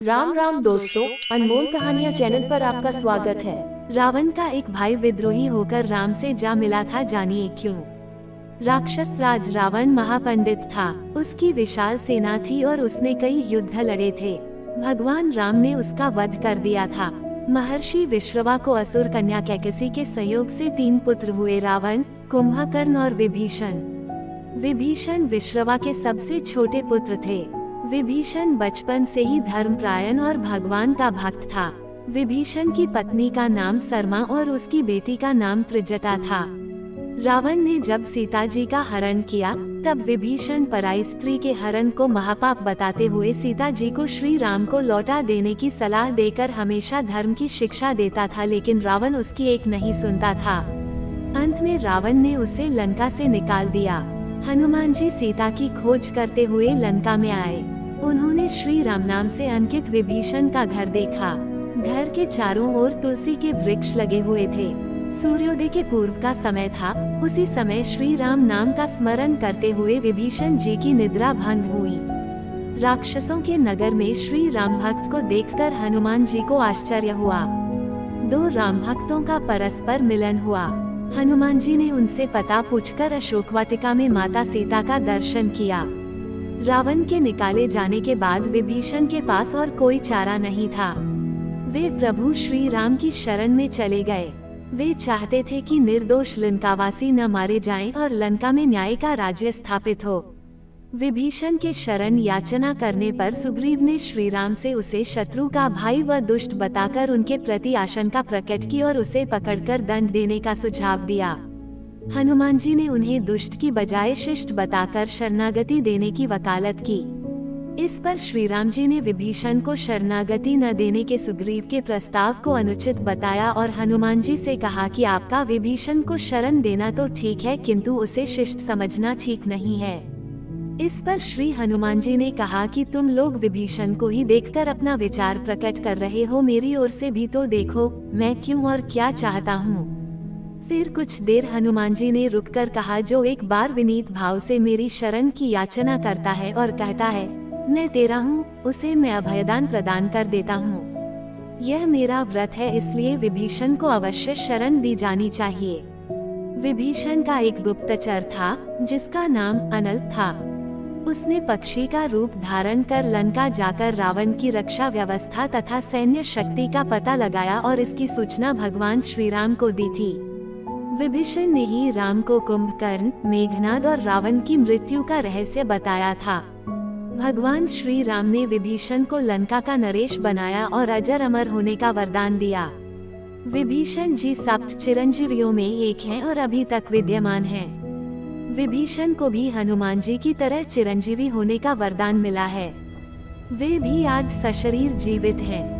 राम राम दोस्तों, अनमोल कहानियाँ चैनल पर आपका स्वागत है। रावण का एक भाई विद्रोही होकर राम से जा मिला था, जानिए क्यों। राक्षस राज रावण महापंडित था। उसकी विशाल सेना थी और उसने कई युद्ध लड़े थे। भगवान राम ने उसका वध कर दिया था। महर्षि विश्रवा को असुर कन्या कैकसी के सहयोग से 3 पुत्र हुए, रावण, कुंभकर्ण और विभीषण। विभीषण विश्रवा के सबसे छोटे पुत्र थे। विभीषण बचपन से ही धर्मपरायण और भगवान का भक्त था। विभीषण की पत्नी का नाम सरमा और उसकी बेटी का नाम त्रिजटा था। रावण ने जब सीता जी का हरण किया, तब विभीषण पराई स्त्री के हरण को महापाप बताते हुए सीता जी को श्री राम को लौटा देने की सलाह देकर हमेशा धर्म की शिक्षा देता था, लेकिन रावण उसकी एक नहीं सुनता था। अंत में रावण ने उसे लंका से निकाल दिया। हनुमान जी सीता की खोज करते हुए लंका में आए। उन्होंने श्री राम नाम से अंकित विभीषण का घर देखा। घर के चारों ओर तुलसी के वृक्ष लगे हुए थे। सूर्योदय के पूर्व का समय था। उसी समय श्री राम नाम का स्मरण करते हुए विभीषण जी की निद्रा भंग हुई। राक्षसों के नगर में श्री राम भक्त को देखकर हनुमान जी को आश्चर्य हुआ। 2 राम भक्तों का परस्पर मिलन हुआ। हनुमान जी ने उनसे पता पूछकर अशोक वाटिका में माता सीता का दर्शन किया। रावण के निकाले जाने के बाद विभीषण के पास और कोई चारा नहीं था। वे प्रभु श्री राम की शरण में चले गए। वे चाहते थे कि निर्दोष लंकावासी न मारे जाएं और लंका में न्याय का राज्य स्थापित हो। विभीषण के शरण याचना करने पर सुग्रीव ने श्री राम से उसे शत्रु का भाई व दुष्ट बताकर उनके प्रति आशंका प्रकट की और उसे पकड़कर दंड देने का सुझाव दिया। हनुमान जी ने उन्हें दुष्ट की बजाय शिष्ट बताकर शरणागति देने की वकालत की। इस पर श्री राम जी ने विभीषण को शरणागति न देने के सुग्रीव के प्रस्ताव को अनुचित बताया और हनुमान जी से कहा कि आपका विभीषण को शरण देना तो ठीक है, किंतु उसे शिष्ट समझना ठीक नहीं है। इस पर श्री हनुमान जी ने कहा कि तुम लोग विभीषण को ही देखकर अपना विचार प्रकट कर रहे हो, मेरी ओर से भी तो देखो, मैं क्यों और क्या चाहता हूँ। फिर कुछ देर हनुमान जी ने रुककर कहा, जो एक बार विनीत भाव से मेरी शरण की याचना करता है और कहता है मैं तेरा हूँ, उसे मैं अभयदान प्रदान कर देता हूँ। यह मेरा व्रत है, इसलिए विभीषण को अवश्य शरण दी जानी चाहिए। विभीषण का एक गुप्तचर था जिसका नाम अनल था। उसने पक्षी का रूप धारण कर लंका जाकर रावण की रक्षा व्यवस्था तथा सैन्य शक्ति का पता लगाया और इसकी सूचना भगवान श्री राम को दी थी। विभीषण ने ही राम को कुंभकर्ण, मेघनाद और रावण की मृत्यु का रहस्य बताया था। भगवान श्री राम ने विभीषण को लंका का नरेश बनाया और अजर अमर होने का वरदान दिया। विभीषण जी 7 चिरंजीवियों में एक हैं और अभी तक विद्यमान हैं। विभीषण को भी हनुमान जी की तरह चिरंजीवी होने का वरदान मिला है। वे भी आज सशरीर जीवित हैं।